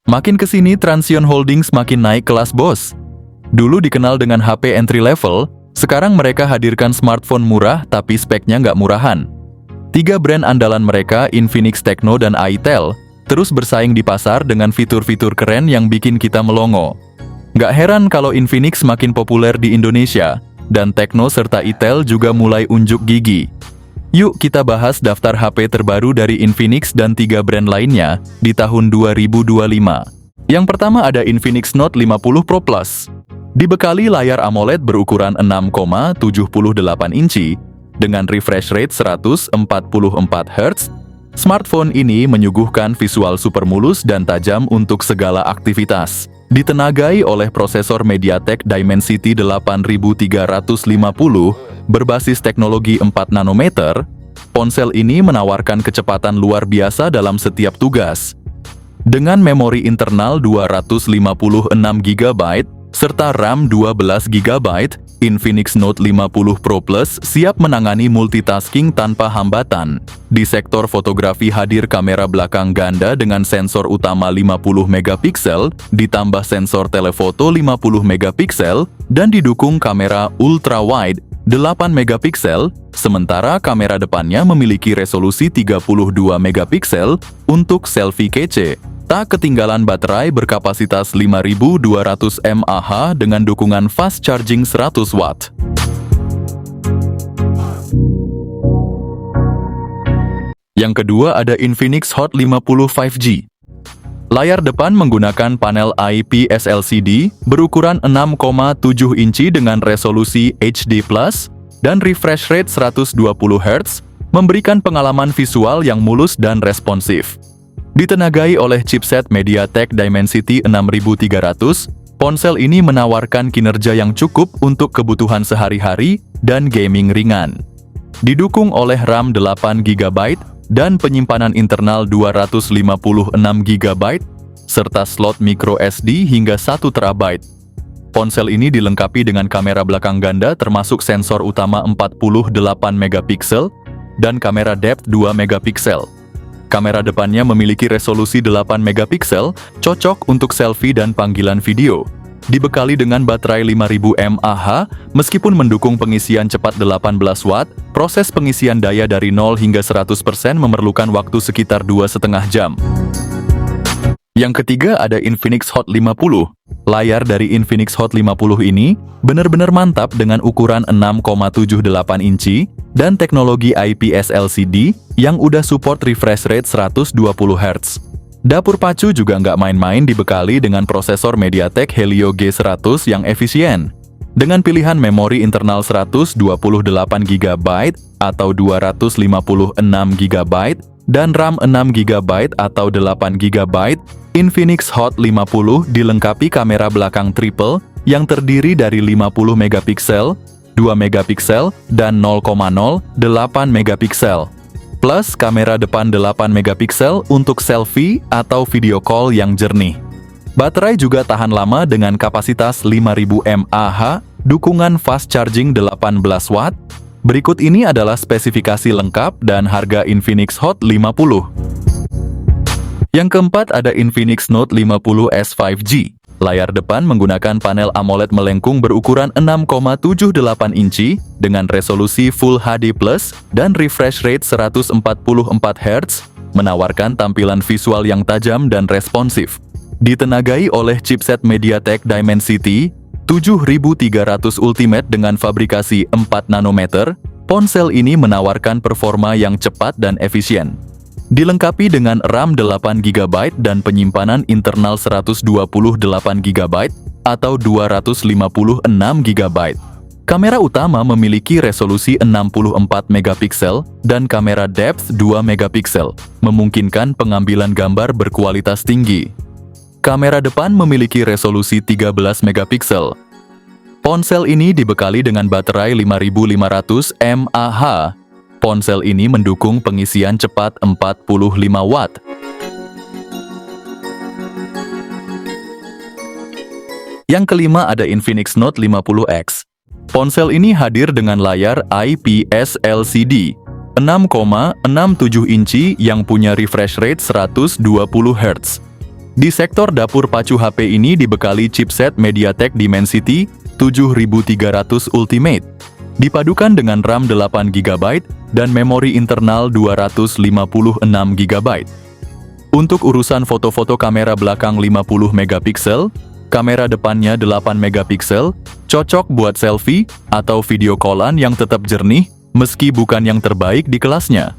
Makin kesini Transsion Holdings makin naik kelas bos. Dulu dikenal dengan HP entry level, sekarang mereka hadirkan smartphone murah tapi speknya nggak murahan. 3 brand andalan mereka, Infinix, Tecno, dan Itel, terus bersaing di pasar dengan fitur-fitur keren yang bikin kita melongo. Nggak heran kalau Infinix makin populer di Indonesia, dan Tecno serta Itel juga mulai unjuk gigi. Yuk kita bahas daftar HP terbaru dari Infinix dan 3 brand lainnya di tahun 2025. Yang pertama ada Infinix Note 50 Pro Plus. Dibekali layar AMOLED berukuran 6,78 inci dengan refresh rate 144 Hz, smartphone ini menyuguhkan visual super mulus dan tajam untuk segala aktivitas. Ditenagai oleh prosesor MediaTek Dimensity 8350 berbasis teknologi 4 nanometer, ponsel ini menawarkan kecepatan luar biasa dalam setiap tugas. Dengan memori internal 256 GB serta RAM 12 GB, Infinix Note 50 Pro Plus siap menangani multitasking tanpa hambatan. Di sektor fotografi hadir kamera belakang ganda dengan sensor utama 50 megapiksel, ditambah sensor telefoto 50 megapiksel, dan didukung kamera ultra-wide 8 megapiksel, sementara kamera depannya memiliki resolusi 32 megapiksel untuk selfie kece. Tak ketinggalan baterai berkapasitas 5200 mAh dengan dukungan fast charging 100 watt. Yang kedua ada Infinix Hot 50 5G. Layar depan menggunakan panel IPS LCD berukuran 6,7 inci dengan resolusi HD+, dan refresh rate 120 Hz, memberikan pengalaman visual yang mulus dan responsif. Ditenagai oleh chipset MediaTek Dimensity 6300, ponsel ini menawarkan kinerja yang cukup untuk kebutuhan sehari-hari dan gaming ringan. Didukung oleh RAM 8 GB dan penyimpanan internal 256 GB, serta slot micro SD hingga 1 TB. Ponsel ini dilengkapi dengan kamera belakang ganda termasuk sensor utama 48 megapiksel dan kamera depth 2 megapiksel. Kamera depannya memiliki resolusi 8 megapiksel, cocok untuk selfie dan panggilan video. Dibekali dengan baterai 5000 mAh, meskipun mendukung pengisian cepat 18 watt, proses pengisian daya dari 0 hingga 100% memerlukan waktu sekitar 2,5 jam. Yang ketiga ada Infinix Hot 50. Layar dari Infinix Hot 50 ini benar-benar mantap dengan ukuran 6,78 inci dan teknologi IPS LCD yang udah support refresh rate 120 Hz. Dapur pacu juga nggak main-main, dibekali dengan prosesor MediaTek Helio G100 yang efisien. Dengan pilihan memori internal 128 GB atau 256 GB dan RAM 6 GB atau 8 GB, Infinix Hot 50 dilengkapi kamera belakang triple yang terdiri dari 50 megapiksel, 2 megapiksel, dan 0,08 megapiksel. Plus kamera depan 8 megapiksel untuk selfie atau video call yang jernih. Baterai juga tahan lama dengan kapasitas 5000 mAh, dukungan fast charging 18 watt. Berikut ini adalah spesifikasi lengkap dan harga Infinix Hot 50. Yang keempat ada Infinix Note 50 S 5G. Layar depan menggunakan panel AMOLED melengkung berukuran 6,78 inci dengan resolusi Full HD+ dan refresh rate 144 Hz, menawarkan tampilan visual yang tajam dan responsif. Ditenagai oleh chipset MediaTek Dimensity 7300 Ultimate dengan fabrikasi 4 nanometer, ponsel ini menawarkan performa yang cepat dan efisien. Dilengkapi dengan RAM 8 GB dan penyimpanan internal 128 GB atau 256 GB. Kamera utama memiliki resolusi 64 megapiksel dan kamera depth 2 megapiksel, memungkinkan pengambilan gambar berkualitas tinggi. Kamera depan memiliki resolusi 13 megapiksel. Ponsel ini dibekali dengan baterai 5500 mAh. Ponsel ini mendukung pengisian cepat 45 watt. Yang kelima ada Infinix Note 50X. Ponsel ini hadir dengan layar IPS LCD 6,67 inci yang punya refresh rate 120 Hz. Di sektor dapur pacu HP ini dibekali chipset MediaTek Dimensity 7300 Ultimate, dipadukan dengan RAM 8GB dan memori internal 256GB. Untuk urusan foto-foto, kamera belakang 50MP, kamera depannya 8MP, cocok buat selfie atau video callan yang tetap jernih meski bukan yang terbaik di kelasnya.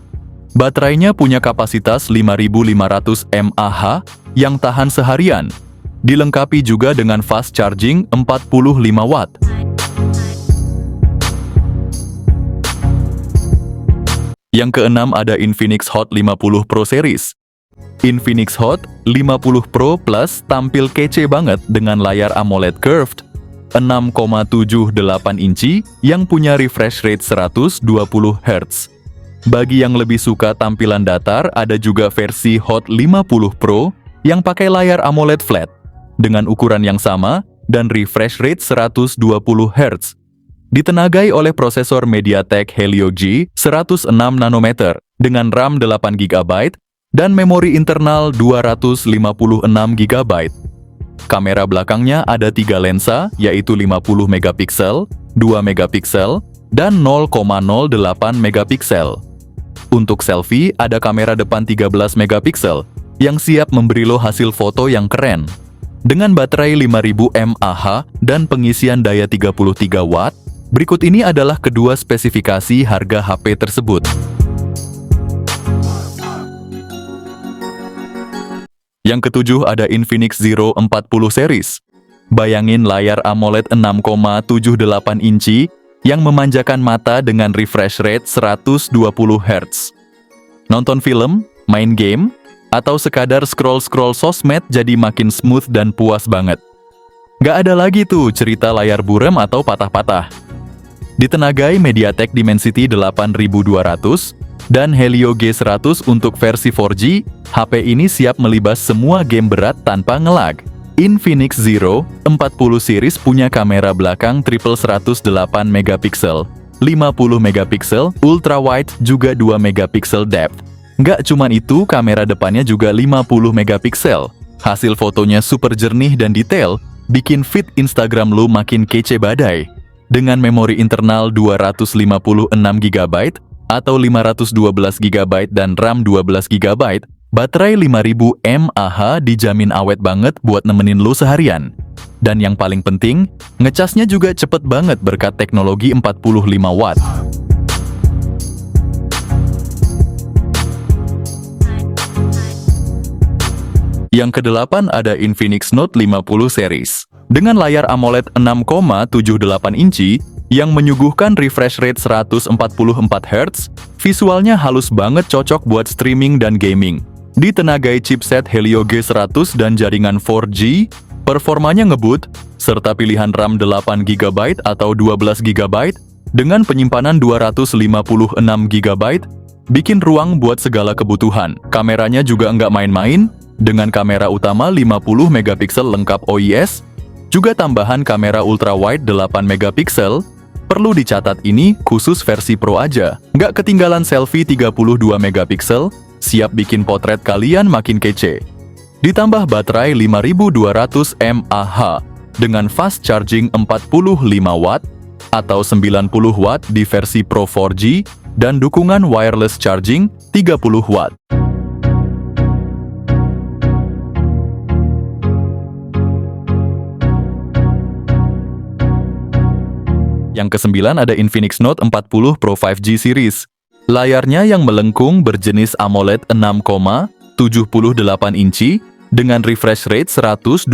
Baterainya punya kapasitas 5500 mAh yang tahan seharian, dilengkapi juga dengan fast charging 45 watt. Yang keenam ada Infinix Hot 50 Pro Series. Infinix Hot 50 Pro Plus tampil kece banget dengan layar AMOLED curved 6,78 inci yang punya refresh rate 120 Hz. Bagi yang lebih suka tampilan datar, ada juga versi Hot 50 Pro yang pakai layar AMOLED flat dengan ukuran yang sama dan refresh rate 120 Hz. Ditenagai oleh prosesor MediaTek Helio G106 nanometer dengan RAM 8GB dan memori internal 256GB. Kamera belakangnya ada 3 lensa, yaitu 50MP, 2MP, dan 0,08MP. Untuk selfie, ada kamera depan 13MP yang siap memberi lo hasil foto yang keren. Dengan baterai 5000 mAh dan pengisian daya 33 watt, berikut ini adalah kedua spesifikasi harga HP tersebut. Yang ketujuh ada Infinix Zero 40 series. Bayangin layar AMOLED 6,78 inci yang memanjakan mata dengan refresh rate 120 Hz. Nonton film, main game, atau sekadar scroll-scroll sosmed jadi makin smooth dan puas banget. Gak ada lagi tuh cerita layar buram atau patah-patah. Ditenagai MediaTek Dimensity 8200 dan Helio G100 untuk versi 4G, HP ini siap melibas semua game berat tanpa ngelag. Infinix Zero 40 series punya kamera belakang triple 108MP, 50MP, ultra wide juga 2MP depth. Nggak cuman itu, kamera depannya juga 50MP. Hasil fotonya super jernih dan detail, bikin feed Instagram lu makin kece badai. Dengan memori internal 256GB atau 512GB dan RAM 12GB, baterai 5000 mAh dijamin awet banget buat nemenin lu seharian. Dan yang paling penting, ngecasnya juga cepet banget berkat teknologi 45 watt. Yang kedelapan ada Infinix Note 50 series. Dengan layar AMOLED 6,78 inci yang menyuguhkan refresh rate 144 Hz, visualnya halus banget, cocok buat streaming dan gaming. Ditenagai chipset Helio G100 dan jaringan 4G, performanya ngebut, serta pilihan RAM 8GB atau 12GB dengan penyimpanan 256GB, bikin ruang buat segala kebutuhan. Kameranya juga nggak main-main, dengan kamera utama 50MP lengkap OIS, juga tambahan kamera ultrawide 8MP. Perlu dicatat ini khusus versi Pro aja. Nggak ketinggalan selfie 32MP, siap bikin potret kalian makin kece. Ditambah baterai 5200 mAh dengan fast charging 45 watt atau 90 watt di versi Pro 4G dan dukungan wireless charging 30 watt. Yang kesembilan ada Infinix Note 40 Pro 5G series. Layarnya yang melengkung berjenis AMOLED 6,78 inci dengan refresh rate 120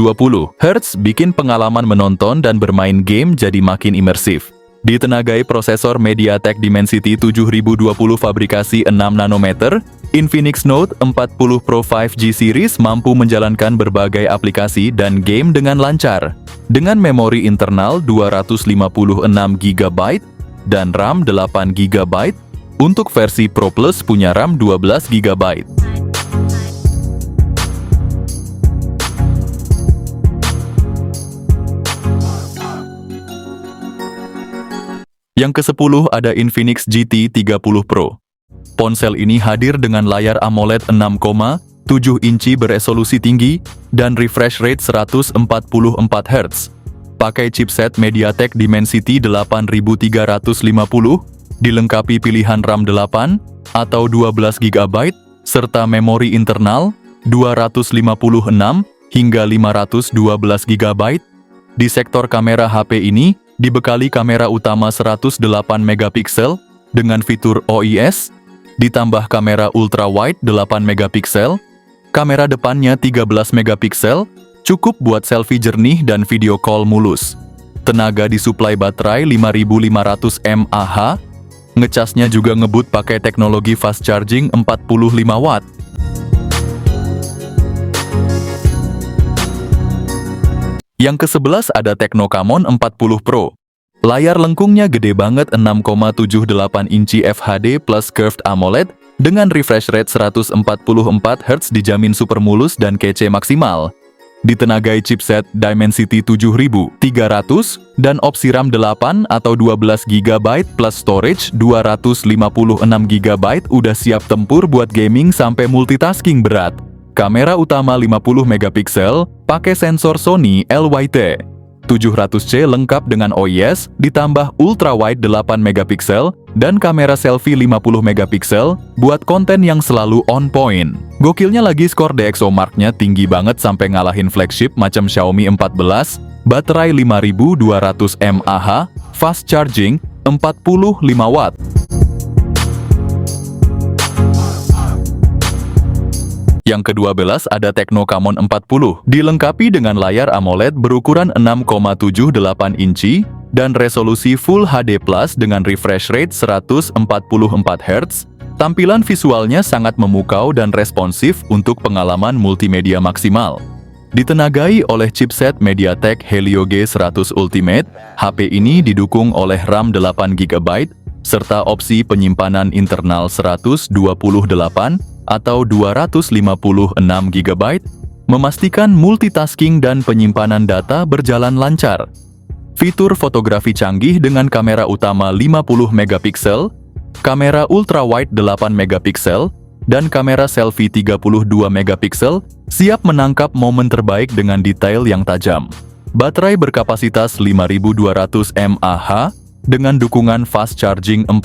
Hz bikin pengalaman menonton dan bermain game jadi makin imersif. Ditenagai prosesor MediaTek Dimensity 7020 fabrikasi 6 nanometer, Infinix Note 40 Pro 5G series mampu menjalankan berbagai aplikasi dan game dengan lancar. Dengan memori internal 256GB dan RAM 8GB, untuk versi Pro Plus punya RAM 12GB. Yang ke-10 ada Infinix GT 30 Pro. Ponsel ini hadir dengan layar AMOLED 6,78 7 inci beresolusi tinggi, dan refresh rate 144 Hz. Pakai chipset MediaTek Dimensity 8350, dilengkapi pilihan RAM 8 atau 12 GB, serta memori internal 256 hingga 512 GB. Di sektor kamera HP ini, dibekali kamera utama 108 megapiksel dengan fitur OIS, ditambah kamera ultrawide 8 megapiksel, kamera depannya 13 megapiksel, cukup buat selfie jernih dan video call mulus. Tenaga disuplai baterai 5500 mAh, ngecasnya juga ngebut pakai teknologi fast charging 45 watt. Yang ke-11 ada Tecno Camon 40 Pro. Layar lengkungnya gede banget 6,78 inci FHD plus Curved AMOLED dengan refresh rate 144 Hz, dijamin super mulus dan kece maksimal. Ditenagai chipset Dimensity 7300 dan opsi RAM 8 atau 12 GB plus storage 256 GB, udah siap tempur buat gaming sampai multitasking berat. Kamera utama 50 megapiksel, pakai sensor Sony LYT 700C lengkap dengan OIS, ditambah ultrawide 8 megapiksel, dan kamera selfie 50 megapiksel, buat konten yang selalu on point. Gokilnya lagi skor DxOMark-nya tinggi banget sampai ngalahin flagship macam Xiaomi 14, baterai 5200 mAh, fast charging 45 watt. Yang ke-12 ada Tecno Camon 40, dilengkapi dengan layar AMOLED berukuran 6,78 inci dan resolusi Full HD Plus dengan refresh rate 144 Hz. Tampilan visualnya sangat memukau dan responsif untuk pengalaman multimedia maksimal. Ditenagai oleh chipset MediaTek Helio G100 Ultimate, HP ini didukung oleh RAM 8 GB serta opsi penyimpanan internal 128 atau 256 GB, memastikan multitasking dan penyimpanan data berjalan lancar. Fitur fotografi canggih dengan kamera utama 50 megapiksel, kamera ultrawide 8 megapiksel, dan kamera selfie 32 megapiksel, siap menangkap momen terbaik dengan detail yang tajam. Baterai berkapasitas 5200 mAh dengan dukungan fast charging 45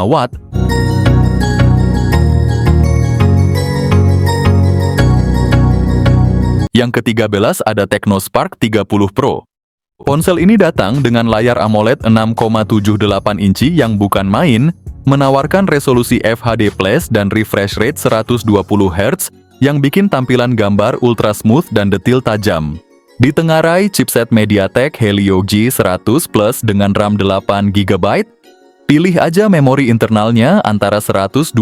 watt. Yang ke-13 ada Tecno Spark 30 Pro. Ponsel ini datang dengan layar AMOLED 6,78 inci yang bukan main, menawarkan resolusi FHD Plus dan refresh rate 120 Hz yang bikin tampilan gambar ultra smooth dan detil tajam. Ditengarai chipset MediaTek Helio G100 Plus dengan RAM 8 GB. Pilih aja memori internalnya antara 128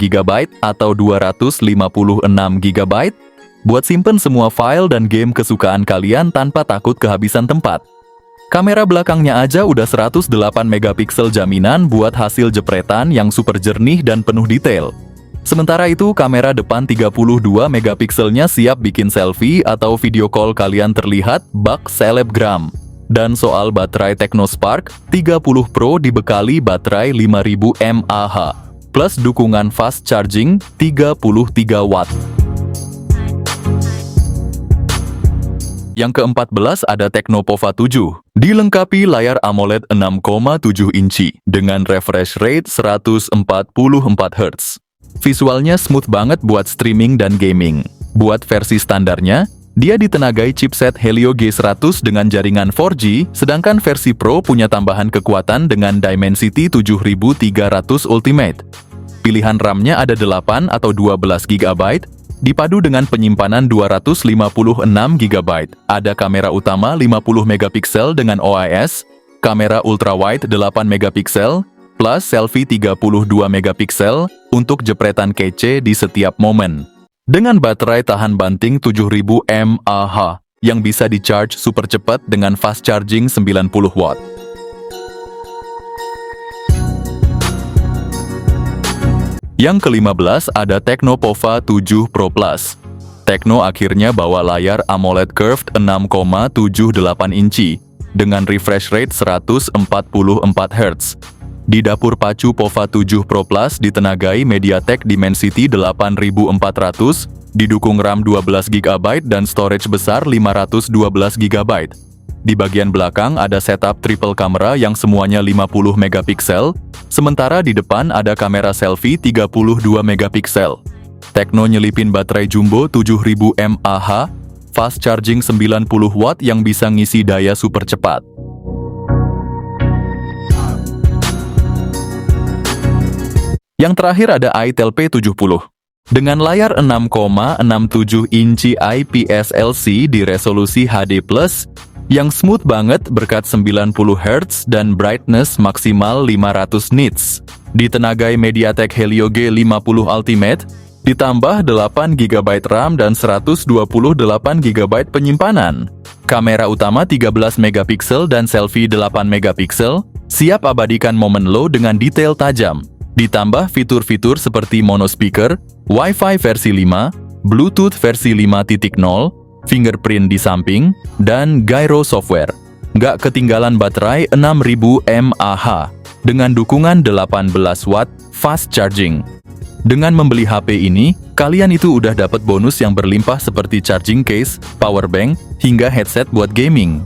GB atau 256 GB. Buat simpen semua file dan game kesukaan kalian tanpa takut kehabisan tempat. Kamera belakangnya aja udah 108 megapiksel jaminan buat hasil jepretan yang super jernih dan penuh detail. Sementara itu, kamera depan 32 megapikselnya siap bikin selfie atau video call kalian terlihat bak selebgram. Dan soal baterai Tecno Spark 30 Pro dibekali baterai 5000 mAh plus dukungan fast charging 33 watt. Yang ke-14 ada Tecno Pova 7, dilengkapi layar AMOLED 6,7 inci dengan refresh rate 144 Hz. Visualnya smooth banget buat streaming dan gaming. Buat versi standarnya, dia ditenagai chipset Helio G100 dengan jaringan 4G, sedangkan versi Pro punya tambahan kekuatan dengan Dimensity 7300 Ultimate. Pilihan RAM-nya ada 8 atau 12 GB, dipadu dengan penyimpanan 256 GB. Ada kamera utama 50 megapiksel dengan OIS, kamera ultrawide 8 megapiksel, plus selfie 32 megapiksel untuk jepretan kece di setiap momen. Dengan baterai tahan banting 7000 mAh yang bisa di-charge super cepat dengan fast charging 90 watt. Yang ke-15 ada Tecno Pova 7 Pro Plus. Tecno akhirnya bawa layar AMOLED Curved 6,78 inci dengan refresh rate 144 Hz. Di dapur pacu POVA 7 Pro Plus ditenagai MediaTek Dimensity 8400, didukung RAM 12GB dan storage besar 512GB. Di bagian belakang ada setup triple kamera yang semuanya 50 megapiksel, sementara di depan ada kamera selfie 32 megapiksel. Tecno nyelipin baterai jumbo 7000 mAh, fast charging 90 watt yang bisa ngisi daya super cepat. Yang terakhir ada itel P70. Dengan layar 6,67 inci IPS LCD di resolusi HD+, yang smooth banget berkat 90 Hz dan brightness maksimal 500 nits. Ditenagai MediaTek Helio G50 Ultimate, ditambah 8GB RAM dan 128GB penyimpanan. Kamera utama 13 megapiksel dan selfie 8 megapiksel, siap abadikan momen lo dengan detail tajam. Ditambah fitur-fitur seperti mono speaker, Wi-Fi versi 5, Bluetooth versi 5.0, fingerprint di samping, dan gyro software. Nggak ketinggalan baterai 6000 mAh, dengan dukungan 18 watt fast charging. Dengan membeli HP ini, kalian itu udah dapat bonus yang berlimpah seperti charging case, power bank, hingga headset buat gaming.